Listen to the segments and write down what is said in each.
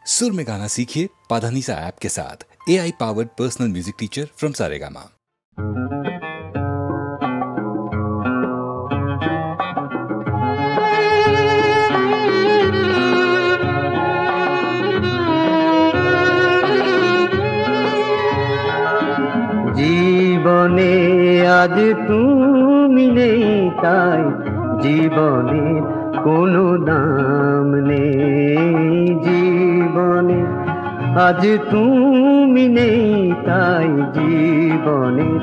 सुर में गाना सीखिए पाधानीसा ऐप के साथ। AI powered personal music teacher from Saregama. জীবনে আজ তুমি নেই তাই জীবনের কোনো দাম নেই। জীবনে আজ তুমি নেই তাই জীবনের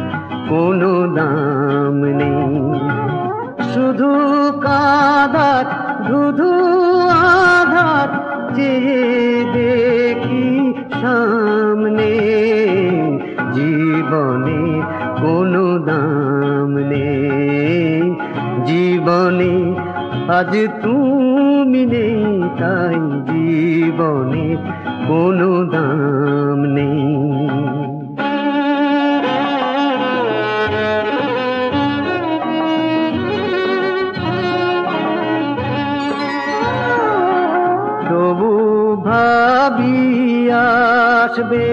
কোনো দাম নেই। শুধু কাঁদার শুধু আধার চেয়ে দেখি সামনে। জীবনে কোনো দাম নেই। জীবনে আজ তুমি নেই তাই জীবনে কোনো দাম নেই। তবু ভাবি আসবে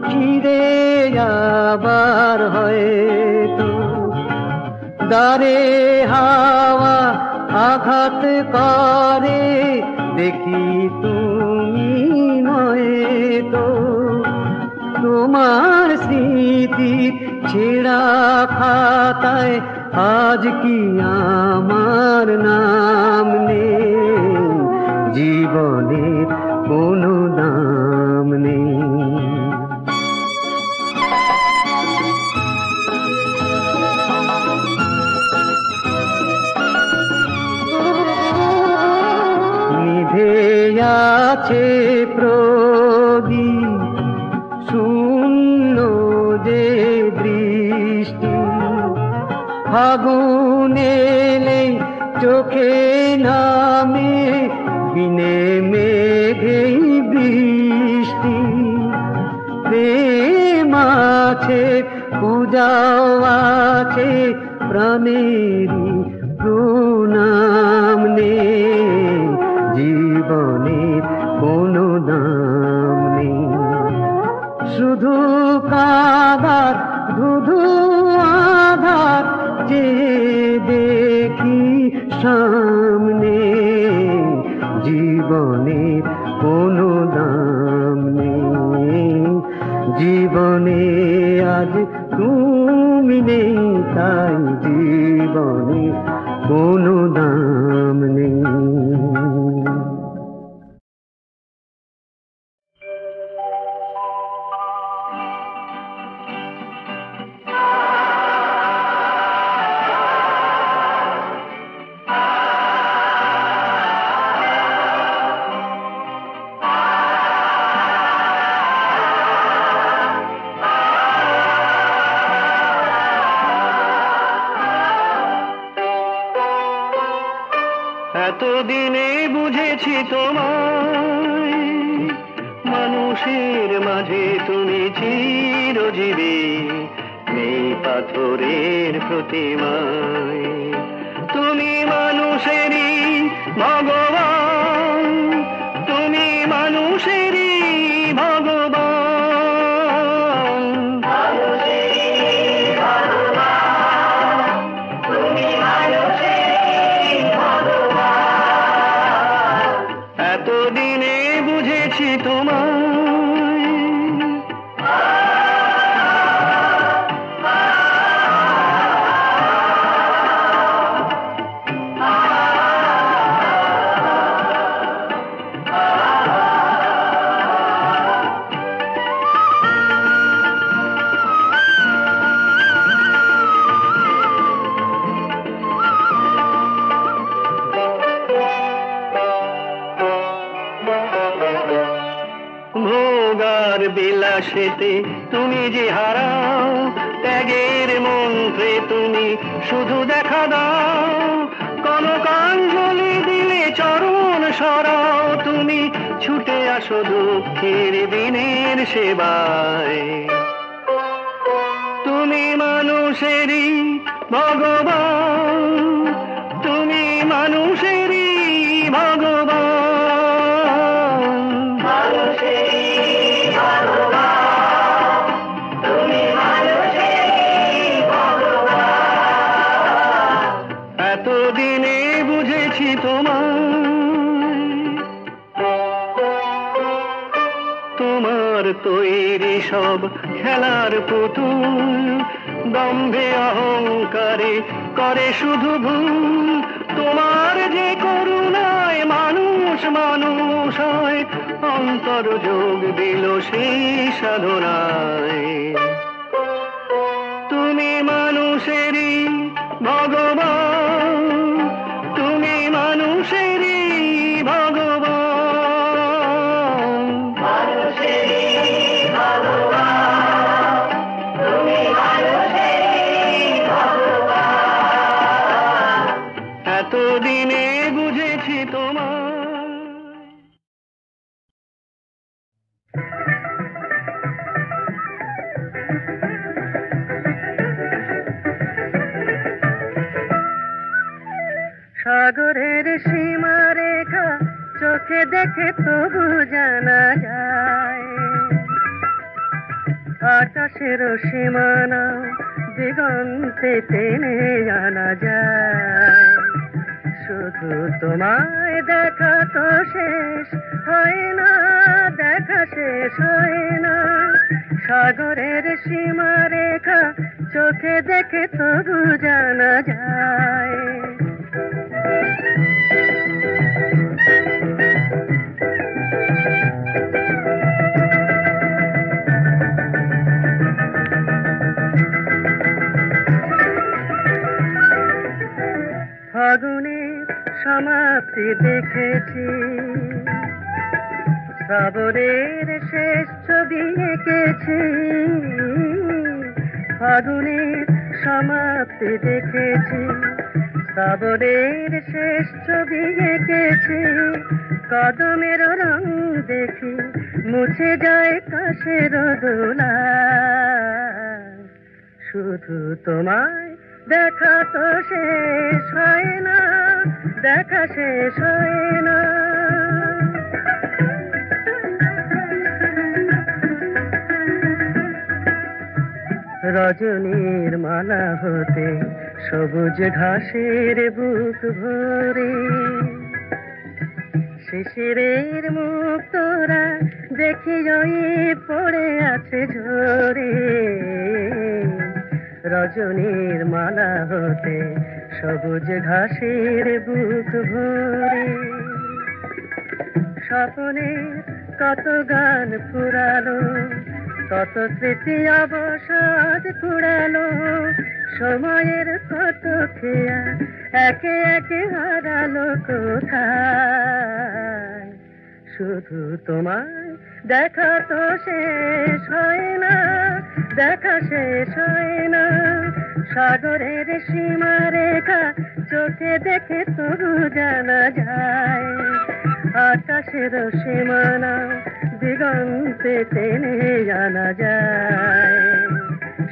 ফিরে আবার হয়তো। দ্বারে হাওয়া আঘাত করে দেখি তুমি নয়তো। তোমার স্মৃতির ছেঁড়া খাতায় আজ কি আমার নাম নেই। জীবনের কোনো দাম নেই। নিভে আছে প্রদীপ শূন্য যে দৃষ্টি। ফাগুন এলে চোখে নামে বিনে মেঘেই বৃষ্টি। প্রেম আছে পূজাও আছে প্রাণেরই প্রণাম নেই। জীবনের কোনো দাম নেই। শুধু কাঁদার শুধু আধার যে দেখি সামনে। জীবনের কোনো দাম নেই। জীবনে আজ তুমি নেই তাই জীবনে কোনো দাম নেই। এতদিনে বুঝেছি তোমায়, মানুষের মাঝে তুমি চিরজীবী, নেই পাথরের প্রতিমায়। তুমি মানুষেরই ভগবান, তুমি মানুষেরই ভগবান। এতদিনে বুঝেছি তোমায়। বিলাসেতে তুমি যে হারাও, ত্যাগের মন্ত্রে তুমি শুধু দেখা দাও। কনকাঞ্জলি দিলে চরণ সরাও, তুমি ছুটে আসো দুঃখের দিনের সেবায়। তুমি মানুষেরই ভগবান, তুমি মানুষেরই ভগবান। তোমার তৈরি সব খেলার পুতুল দম্ভে অহংকারে করে শুধু ভুল। তোমার যে করুণায় মানুষ মানুষ হয়, অন্তর যোগ দিল সেই সাধনায়। তুমি মানুষেরই ভগবান, তুমি মানুষেরই ভগবান, মানুষেরই ভগবান, তুমি মানুষেরই ভগবান। এতদিনে বুঝেছি তোমার। সাগরের সীমারেখা চোখে দেখে তবু জানা যায়, আকাশের সীমানা দিগন্তে টেনে আনা যায়। শুধু তোমায় দেখা তো শেষ হয় না, দেখা শেষ হয় না। সাগরের সীমারেখা চোখে দেখে তবু জানা যায়। ফাগুনের সমাপ্তি দেখেছি, শ্রাবণের শেষ ছবি এঁকেছি। ফাগুনের সমাপ্তি দেখেছি, শ্রাবণের শেষ ছবি এঁকেছি। কদমের রং দেখি মুছে যায় কাশের দোলা। শুধু তোমায় দেখা তো শেষ হয় না, দেখা শেষ হয় না। রজনীর মালা হতে সবুজ ঘাসের বুক ভরে, শিশিরের মুখ তোরা দেখি জয়ে পড়ে আছে ঝরে। রজনীর মালা হতে সবুজ ঘাসের বুক ভরে। স্বপ্নের কত গান ফুরালো, কত স্মৃতি অবসাদ কুড়ালো। সময়ের কত খেয়া একে একে হারালো কোথায়। শুধু তোমায় দেখা তো শেষ হয় না, দেখা শেষ হয় না। সাগরের সীমারেখা চোখে দেখে তবু জানা যায়, আকাশের সীমানা দিগন্তে টেনে জানা যায়।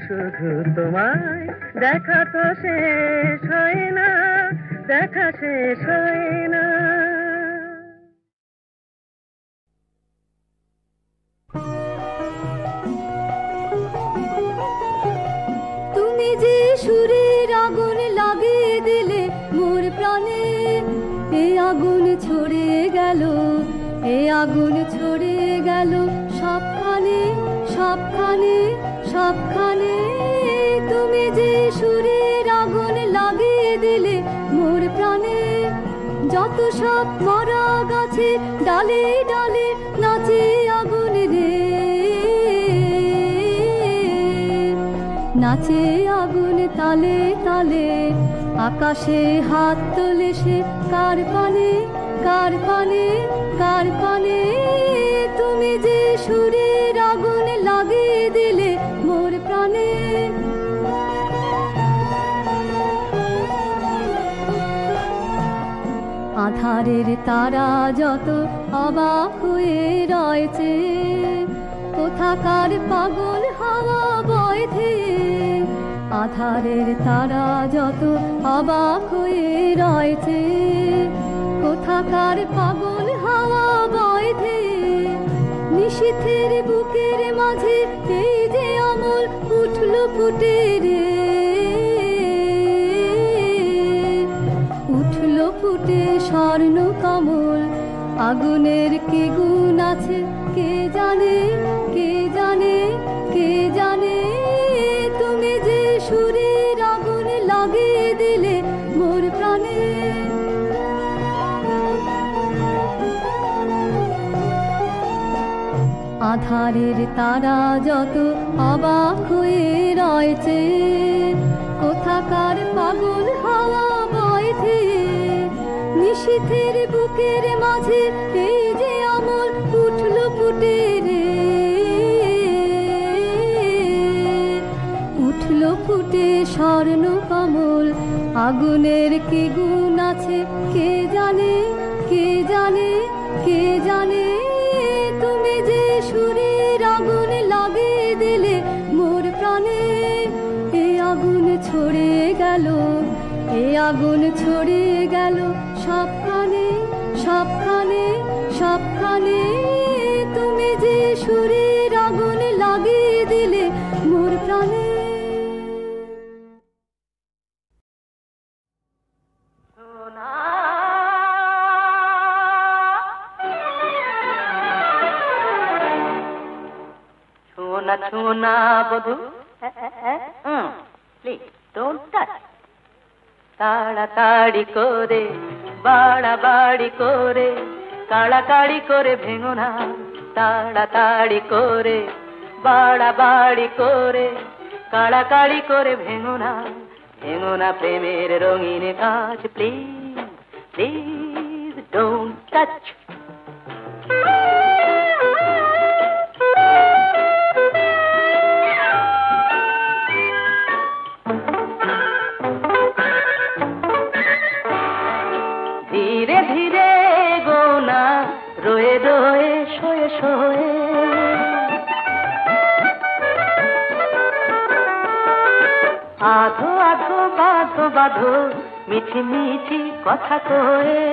শুধু তোমায় দেখা তো শেষ হয় না, দেখা শেষ হয় না। তুমি যে সুরের আগুন লাগিয়ে দিলে মোর প্রাণে, এ আগুন ছড়ে গেল, এ আগুন ছড়ে গেল সবখানে সবখানে সবখানে। তুমি যে সুরের আগুন লাগিয়ে দিলে মোর প্রাণে, যত সব মরা গাছে ডালে ডালে নাচে আগুন রে, নাচে আগুন তালে তালে। আকাশে হাত তোলে সে কার পানে, কার পানে, কার পানে। তুমি যে সুরের আগুন লাগিয়ে দিলে মোর প্রাণে। আধারের তারা যত অবাক হয়ে রয়েছে, কোথাকার পাগল হাওয়া বয়ছে। আধারের তারা যত অবাক হয়ে রয়েছে, কোথাকার পাগল হাওয়া বয়ছে। নিশীথের বুকের মাঝে এই যে অমল উঠল ফুটে রে, উঠল ফুটে স্বর্ণ কমল। আগুনের কি গুণ আছে কে জানে, কে জানে, কে জানে। তুমি যে সুরের আগুন লাগিয়ে দিলে মোর প্রাণে। আধারের তারা যত অবাক হয়ে রয়েছে, কোথাকার পাগল হাওয়া বইছে, নিশীথের বুকের মাঝে এই যে অমল উঠল ফুটে রে, উঠল ফুটে স্বর্ণ কমল। আগুনের কি গুণ আছে কে জানে, কে জানে, কে জানে। তুমি যে সুরের আগুন লাগিয়ে দিলে মোর প্রাণে। এ আগুন ছড়ে গেল, এ আগুন ছড়ে গেল সবখানে, সবখানে, সবখানে। তুমি যে সুরের আগুন লাগিয়ে দিলে মোর প্রাণে। Chuna, chuna, bodhu. Please, don't touch. তাড়াতাড়ি করে, বাড়াবাড়ি করে, কাড়াকাড়ি করে ভেঙো না। তাড়াতাড়ি করে, বাড়াবাড়ি করে, কাড়াকাড়ি করে ভেঙো না। ভেঙো না প্রেমের রঙিন কাজ। Please, please, don't touch. ধীরে ধীরে গোনা, রয়ে রয়ে, শোয়ে শোয়ে। আধো আধো বাঁধো বাঁধো, মিঠি মিঠি কথা কয়ে।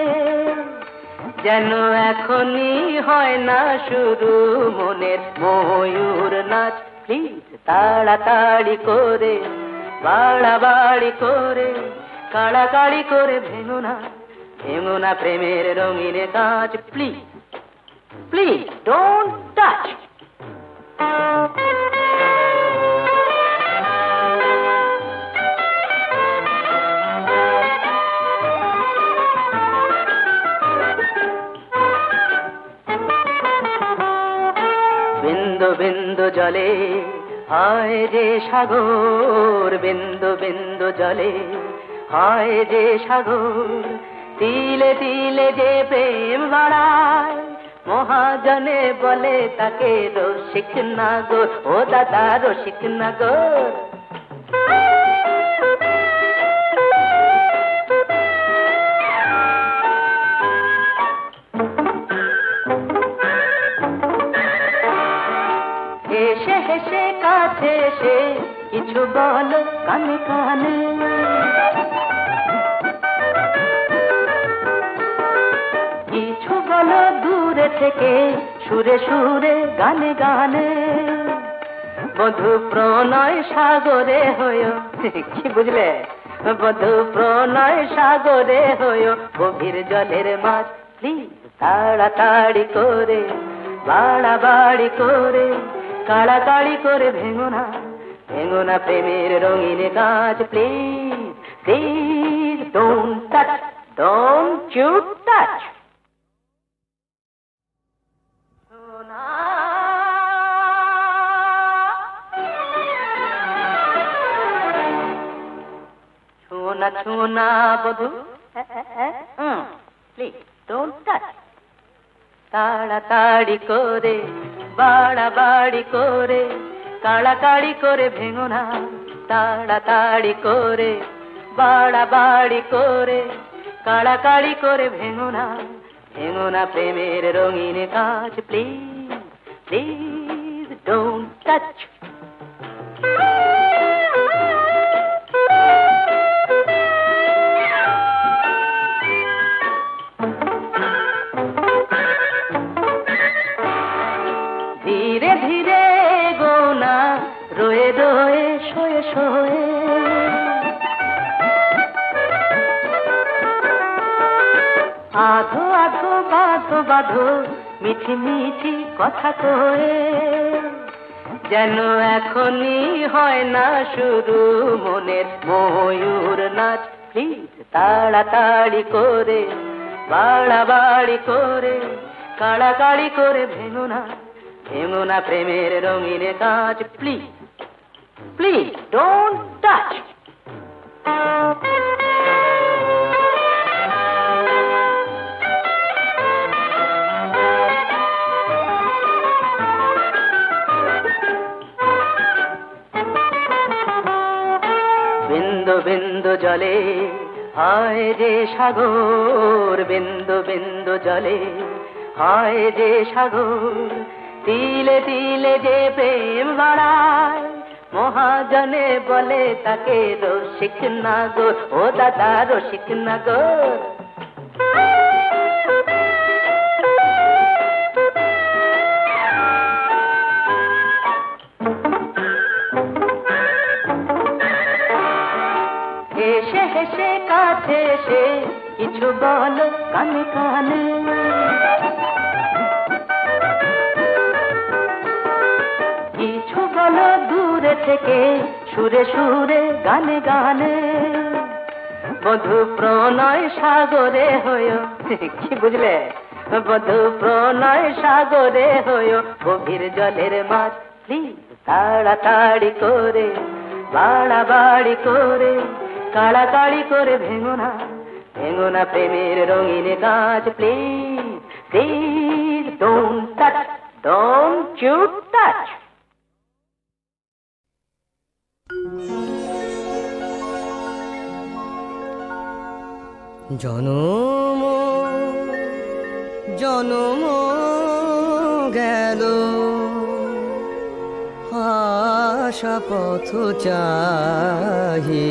যেন এখনই হয় না শুরু মনের ময়ূর নাচ। প্লিজ, তাড়াতাড়ি করে, বাড়াবাড়ি করে, কাড়াকাড়ি করে ভেঙো না। ভেঙো না প্রেমের রঙিন কাজ। Please, please, don't touch. বিন্দু বিন্দু জলে হয় যে সাগর, বিন্দু বিন্দু জলে হয় যে সাগর। তিলে তিলে যে প্রেম বাড়ায়, মহাজনে বলে তাকে রসিক নাগর। ও দাদা রসিক নাগর। হেসে হেসে কাছে এসে কিছু বলো কানে কানে। কিছু বলো দূরে থেকে, সুরে সুরে, গানে গানে। বধু প্রণয় সাগরে হয়ো। কি বুঝলে? বধু প্রণয় সাগরে হয়ো, গভীর জলের মাছ। প্লিজ, তাড়াতাড়ি করে, বাড়াবাড়ি করে, কাড়াকাড়ি করে ভেঙো না। ভেঙো না প্রেমের রঙিন কাজ। Please, please, don't touch, don't you touch. Chuna, chuna, bodhu. Please, don't touch. তাড়াতাড়ি করে, বাড়াবাড়ি করে, কাড়াকাড়ি করে ভেঙো না। তাড়াতাড়ি করে, বাড়াবাড়ি করে, কাড়াকাড়ি করে ভেঙো না। ভেঙো না প্রেমের রঙিন কাজ। Please, please, don't touch. ধীরে ধীরে গোনা, রয়ে রয়ে, শোয়ে শোয়ে। আধো আধো বাঁধো বাঁধো, মিঠি মিঠি কথা কয়ে, যেন এখনই হয় না শুরু মনের ময়ূর নাচ। প্লিজ তাড়াতাড়ি করে, বাড়াবাড়ি করে, কাড়াকাড়ি করে ভেঙো না, ভেঙো না প্রেমের রঙিনে কাজ। Please please don't touch. বিন্দু বিন্দু জলে হয় যে সাগর, বিন্দু বিন্দু জলে হয় যে সাগর, তিলে তিলে যে প্রেম বাড়ায়, মহাজনে বলে তাকে রসিক নাগর। ও দাদা রসিক নাগর। হেসে হেসে কাছে এসে কিছু বলো কানে কানে, কিছু বলো দূরে থেকে সুরে সুরে গানে গানে। বধু প্রণয় সাগরে হয়ো, কি বুঝলে? বধু প্রণয় সাগরে হয়ো গভীর জলের মাছ। প্লিজ তাড়াতাড়ি করে, বাড়াবাড়ি করে, কাড়াকাড়ি করে ভেঙো না, ভেঙো না প্রেমের রঙিনে কাজ। Please please don't touch, don't you touch. জনম জনম গেল আশা পথ চাহি,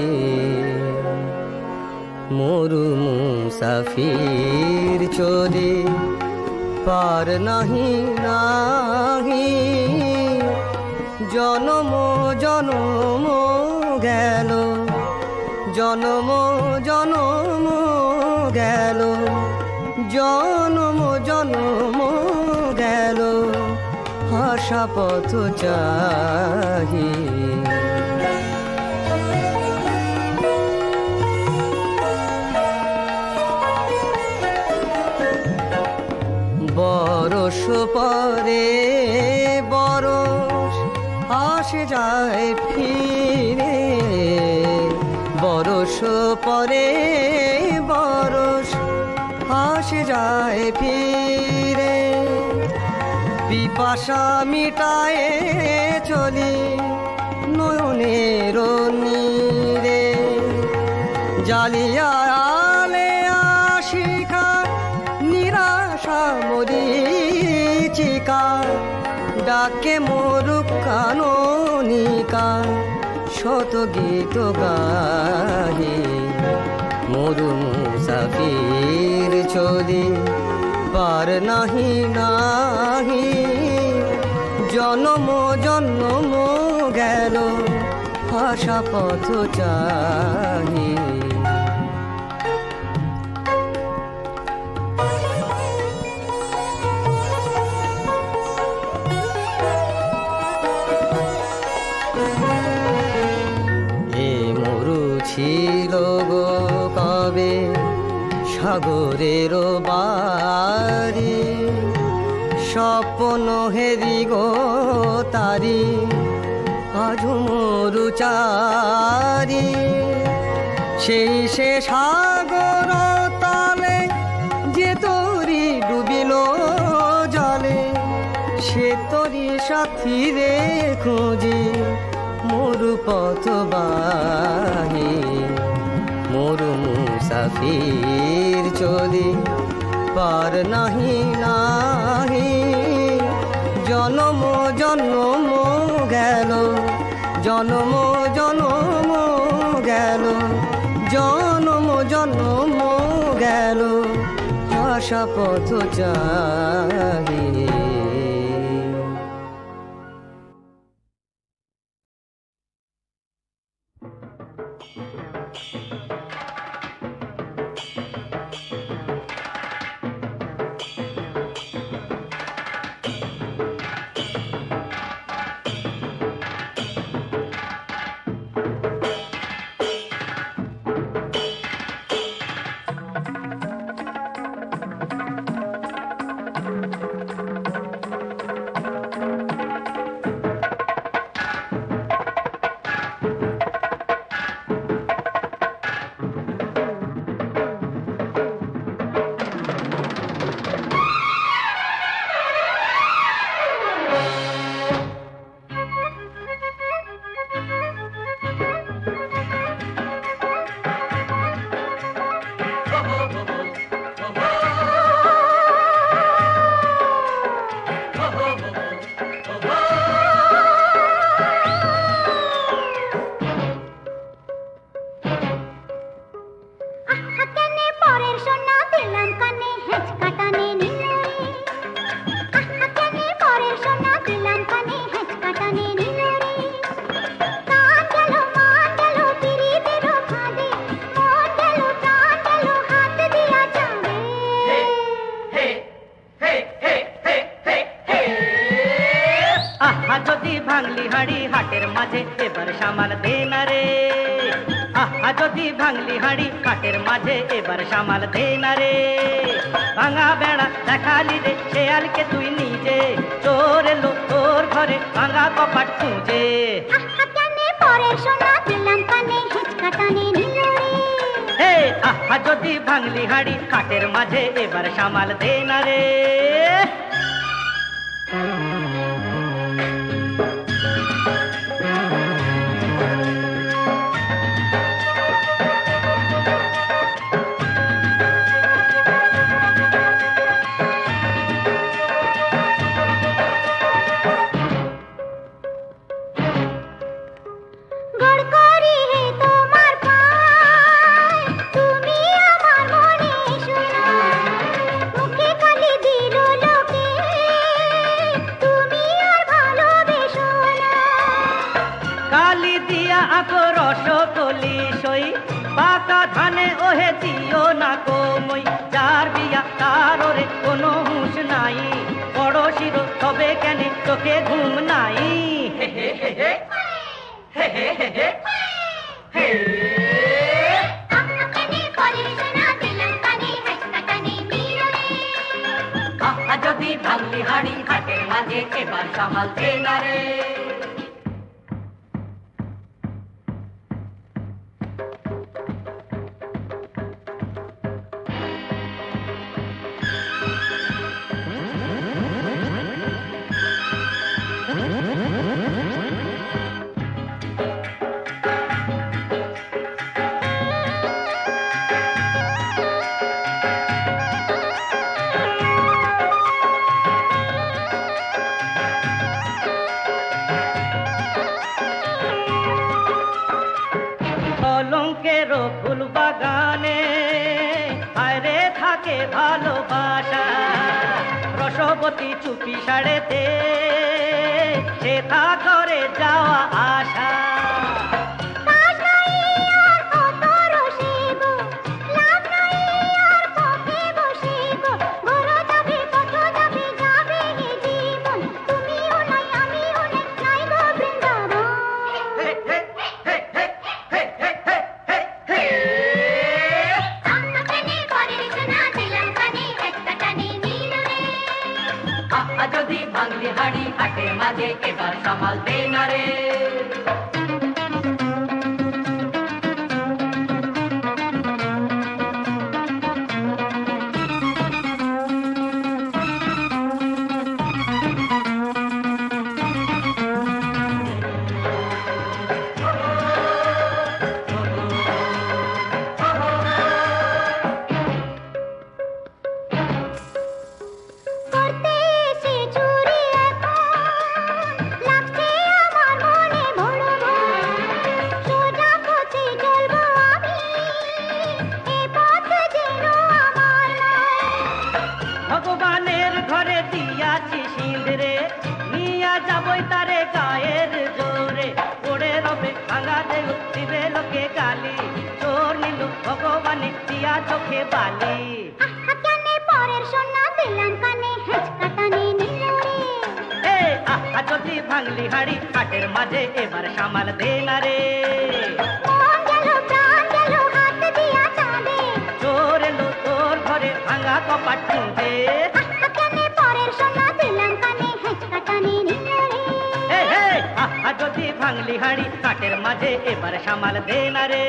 মরু মুসাফির চলে পার নাহি নাহি। জনম জনম গেল, জনম জনম গেল, জনম জনম গেল আশা পথ চাহি। বরষ পরে বরষ আসে যায় ফিরে, বরষ পরে বরষ আসে যায় ফিরে। পিপাসা মিটায়ে চলি নয়নের নীরে, জালিয়া আলে আশিকা নিরাশা মরিচিকা। ডাকে মোরুক কাননিকা শত গীত গাহি, মরু মুসাফির চলি পার নাহি নাহি। জনম জন্ম গেল আশা পথ চাহি। ছিল গো কবে সাগরের বাড়ি, স্বপ্ন হেরি গো তারি আজ মরু চারি। সেই সে সাগর তালে যে তরি ডুবিল জলে, সে তরি সাথী রে খুঁজি মরু পথবাহী। মরু মুসাফির চলি পার নাহি নাহি। জনম জনম গেল, জনম জনম গেল, জনম জনম গেল আশা পথ চাহি। আহা যদি ভাঙলি হাড়ি হাটের মাঝে এবার সামাল দে না রে, আহা যদি ভাঙলি হাড়ি হাটের মাঝে এবার সামাল দে না রে। ভাঙা বেড়া দেখালি রে শেয়ালকে তুই নিজে, চোর এলো তোর ঘরে ভাঙা কপাট খুঁজে। আহা যদি ভাঙলি হাড়ি হাটের মাঝে এবার সামাল দে না রে। রসকলি সই পাকা ধানে ওহে দিও না কমই, যার বিয়া তার ওরে কোনো হুঁশ নাই, পড়শির তবে কেন চোখে ঘুম নাই। হে হে হে হে হে হে হে হে হে যদি ভাঙলি হাড়ি হাটের মাঝে এবার সামাল দে না রে। কলঙ্কেরও ফুল বাগানে আরে থাকে ভালোবাসা, রসবতী চুপি সাড়েতে সে থা করে যাওয়া আশা। যদি ভাঙলি হাড়ি হাটের মাঝে এবার সামাল দে না রে। ভগবানের ঘরে দিয়াছি সিঁদরে, নিয়া যাবই তারে গায়ের জোরে, পড়ে রবে ভাঙা দেহ দিবে লোকে গালি, চোর নিল ভগবানে দিয়া চোখে বালি। আহা যদি ভাঙলি হাড়ি হাটের মাঝে এবার সামাল দে না রে। চোর এলো তোর ঘরে ভাঙা কপাট খুঁজে। আহা যদি ভাঙলি হাড়ি হাটের মাঝে এবার সামাল দে না রে।